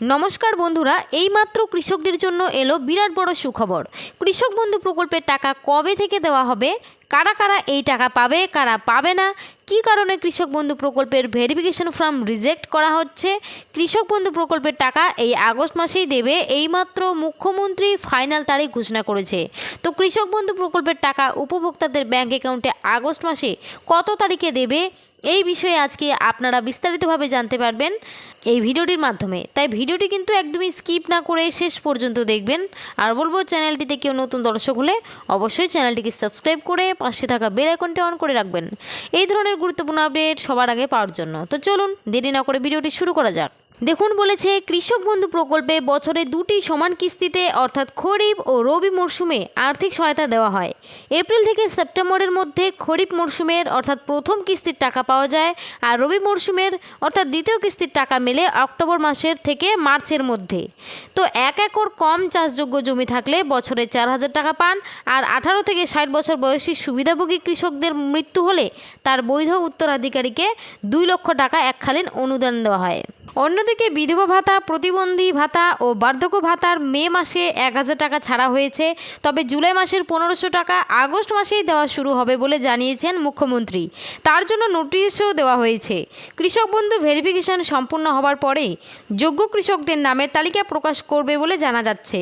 নমস্কার বন্ধুরা, এইমাত্র কৃষকদের জন্য এলো বিরাট বড় সুখবর। কৃষক বন্ধু প্রকল্পের টাকা কবে থেকে দেওয়া হবে, কারা কারা এই টাকা পাবে, কারা পাবে না, কী কারণে কৃষক বন্ধু প্রকল্পের ভেরিফিকেশন ফর্ম রিজেক্ট করা হচ্ছে। কৃষক বন্ধু প্রকল্পের টাকা এই আগস্ট মাসেই দেবে, এইমাত্র মুখ্যমন্ত্রী ফাইনাল তারিখ ঘোষণা করেছে। তো কৃষক বন্ধু প্রকল্পের টাকা উপভোক্তাদের ব্যাঙ্ক অ্যাকাউন্টে আগস্ট মাসে কত তারিখে দেবে, এই বিষয়ে আজকে আপনারা বিস্তারিতভাবে জানতে পারবেন এই ভিডিওটির মাধ্যমে। তাই ভিডিওটি কিন্তু একদমই স্কিপ না করে শেষ পর্যন্ত দেখবেন। আর বলবো, চ্যানেলটিতে কেউ নতুন দর্শক হলে অবশ্যই চ্যানেলটিকে সাবস্ক্রাইব করে পাশে থাকা বেল আইকনটি অন করে রাখবেন এই ধরনের গুরুত্বপূর্ণ আপডেট সবার আগে পাওয়ার জন্য। তো চলুন দেরি না করে ভিডিওটি শুরু করা যাক। দেখুন, বলেছে কৃষক বন্ধু প্রকল্পে বছরে দুটি সমান কিস্তিতে অর্থাৎ খরিফ ও রবি মরশুমে আর্থিক সহায়তা দেওয়া হয়। এপ্রিল থেকে সেপ্টেম্বরের মধ্যে খরিফ মরশুমের অর্থাৎ প্রথম কিস্তির টাকা পাওয়া যায়, আর রবি মরশুমের অর্থাৎ দ্বিতীয় কিস্তির টাকা মেলে অক্টোবর মাসের থেকে মার্চের মধ্যে। তো 1 একর কম চাষযোগ্য জমি থাকলে বছরে 4,000 টাকা পান, আর 18 থেকে 60 বছর বয়সী সুবিধাভোগী কৃষকদের মৃত্যু হলে তার বৈধ উত্তরাধিকারীকে 2 লক্ষ টাকা এককালীন অনুদান দেওয়া হয়। অন্যদিকে বিধবা ভাতা, প্রতিবন্ধী ভাতা ও বার্ধক্য ভাতার মে মাসে 1,000 টাকা ছাড়া হয়েছে, তবে জুলাই মাসের 1,500 টাকা আগস্ট মাসেই দেওয়া শুরু হবে বলে জানিয়েছেন মুখ্যমন্ত্রী। তার জন্য নোটিশও দেওয়া হয়েছে। কৃষক বন্ধু ভেরিফিকেশন সম্পূর্ণ হওয়ার পরেই যোগ্য কৃষকদের নামের তালিকা প্রকাশ করবে বলে জানা যাচ্ছে।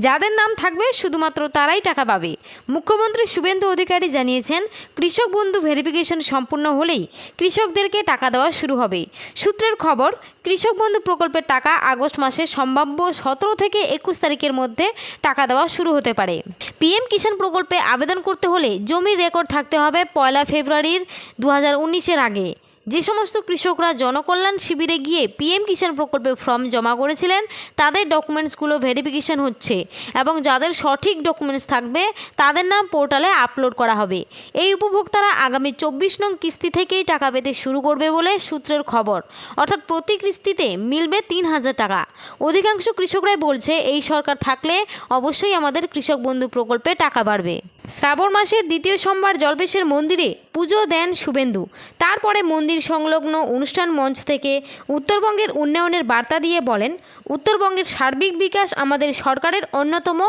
যাদের নাম থাকবে শুধুমাত্র তারাই টাকা পাবে। মুখ্যমন্ত্রী শুভেন্দু অধিকারী জানিয়েছেন, কৃষক বন্ধু ভেরিফিকেশন সম্পূর্ণ হলেই কৃষকদেরকে টাকা দেওয়া শুরু হবে। সূত্রের খবর, কৃষক বন্ধু প্রকল্পের টাকা আগস্ট মাসে সম্ভাব্য 17 থেকে 21 তারিখের মধ্যে টাকা দেওয়া শুরু হতে পারে। পিএম কিষাণ প্রকল্পে আবেদন করতে হলে জমির রেকর্ড থাকতে হবে 1 ফেব্রুয়ারি 2019-এর আগে। যে সমস্ত কৃষকরা জনকল্যাণ শিবিরে গিয়ে পিএম কিষাণ প্রকল্পের ফর্ম জমা করেছিলেন তাদের ডকুমেন্টসগুলো ভেরিফিকেশন হচ্ছে, এবং যাদের সঠিক ডকুমেন্টস থাকবে তাদের নাম পোর্টালে আপলোড করা হবে। এই উপভোক্তারা আগামী 24 নং কিস্তি থেকেই টাকা পেতে শুরু করবে বলে সূত্রের খবর, অর্থাৎ প্রতি কিস্তিতে মিলবে 3,000 টাকা। অধিকাংশ কৃষকরাই বলছে, এই সরকার থাকলে অবশ্যই আমাদের কৃষক বন্ধু প্রকল্পে টাকা বাড়বে। শ্রাবণ মাসের দ্বিতীয় সোমবার জল্পেশের মন্দিরে পুজো দেন শুভেন্দু। তারপরে মন্দির সংলগ্ন অনুষ্ঠান মঞ্চ থেকে উত্তরবঙ্গের উন্নয়নের বার্তা দিয়ে বলেন, উত্তরবঙ্গের সার্বিক বিকাশ আমাদের সরকারের অন্যতম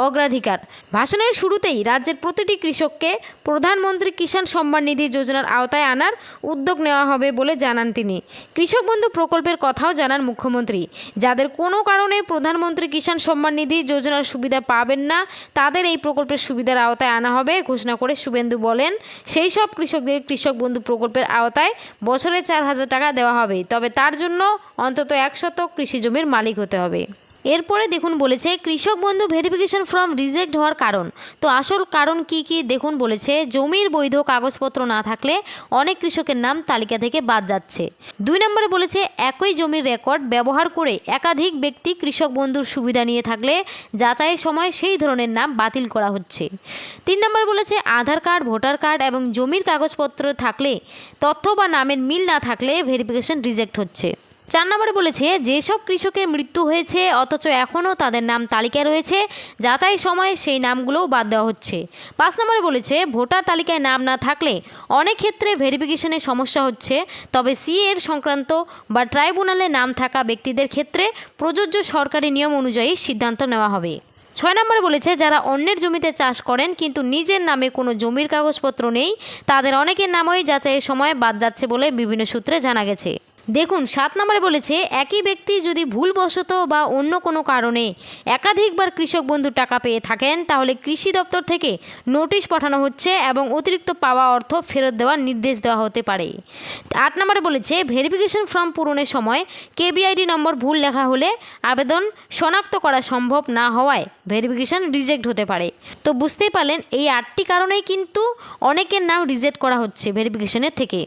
অগ্রাধিকার। ভাষণের শুরুতেই রাজ্যের প্রতিটি কৃষককে প্রধানমন্ত্রী কিষাণ সম্মান নিধি যোজনার আওতায় আনার উদ্যোগ নেওয়া হবে বলে জানান তিনি। কৃষক বন্ধু প্রকল্পের কথাও জানান মুখ্যমন্ত্রী। যাদের কোনো কারণে প্রধানমন্ত্রী কিষাণ সম্মান নিধি যোজনার সুবিধা পাবেন না, তাদের এই প্রকল্পের সুবিধার আওতায় আনা হবে ঘোষণা করে শুভেন্দু বলেন, সেই সব কৃষকদের কৃষক বন্ধু প্রকল্পের আওতায় বছরে 4,000 টাকা দেওয়া হবে, তবে তার জন্য অন্তত 1 শতক কৃষি জমির মালিক হতে হবে। এরপরে দেখুন, বলেছে কৃষক বন্ধু ভেরিফিকেশন ফর্ম রিজেক্ট হওয়ার কারণ। তো আসল কারণ কি দেখুন, বলেছে জমির বৈধ কাগজপত্র না থাকলে অনেক কৃষকের নাম তালিকা থেকে বাদ যাচ্ছে। 2 নম্বরে বলেছে একই জমির রেকর্ড ব্যবহার করে একাধিক ব্যক্তি কৃষক বন্ধুর সুবিধা নিয়ে থাকলে যাচাইয়ের সময় সেই ধরনের নাম বাতিল করা হচ্ছে। 3 নম্বরে বলেছে আধার কার্ড, ভোটার কার্ড এবং জমির কাগজপত্র থাকলে তথ্য বা নামের মিল না থাকলে ভেরিফিকেশন রিজেক্ট হচ্ছে। 4 নম্বরে বলেছে যেসব কৃষকের মৃত্যু হয়েছে অথচ এখনও তাদের নাম তালিকায় রয়েছে, যাচাই সময়ে সেই নামগুলোও বাদ দেওয়া হচ্ছে। 5 নম্বরে বলেছে ভোটার তালিকায় নাম না থাকলে অনেক ক্ষেত্রে ভেরিফিকেশনে সমস্যা হচ্ছে, তবে সিএর সংক্রান্ত বা ট্রাইব্যুনালে নাম থাকা ব্যক্তিদের ক্ষেত্রে প্রযোজ্য সরকারি নিয়ম অনুযায়ী সিদ্ধান্ত নেওয়া হবে। 6 নম্বরে বলেছে যারা অন্যের জমিতে চাষ করেন কিন্তু নিজের নামে কোনো জমির কাগজপত্র নেই, তাদের অনেকের নামই যাচাইয়ের সময় বাদ যাচ্ছে বলে বিভিন্ন সূত্রে জানা গেছে। দেখুন, 7 নম্বরে বলেছে একই ব্যক্তি যদি ভুলবশত বা অন্য কোনো কারণে একাধিকবার কৃষক বন্ধু টাকা পেয়ে থাকেন তাহলে কৃষি দপ্তর থেকে নোটিশ পাঠানো হচ্ছে এবং অতিরিক্ত পাওয়া অর্থ ফেরত দেওয়ার নির্দেশ দেওয়া হতে পারে। 8 নম্বরে বলেছে ভেরিফিকেশন ফর্ম পূরণের সময় কেবিআইডি নম্বর ভুল লেখা হলে আবেদন শনাক্ত করা সম্ভব না হওয়ায় ভেরিফিকেশন রিজেক্ট হতে পারে। তো বুঝতেই পারলেন, এই 8টি কারণেই কিন্তু অনেকের নাম রিজেক্ট করা হচ্ছে ভেরিফিকেশনের থেকে।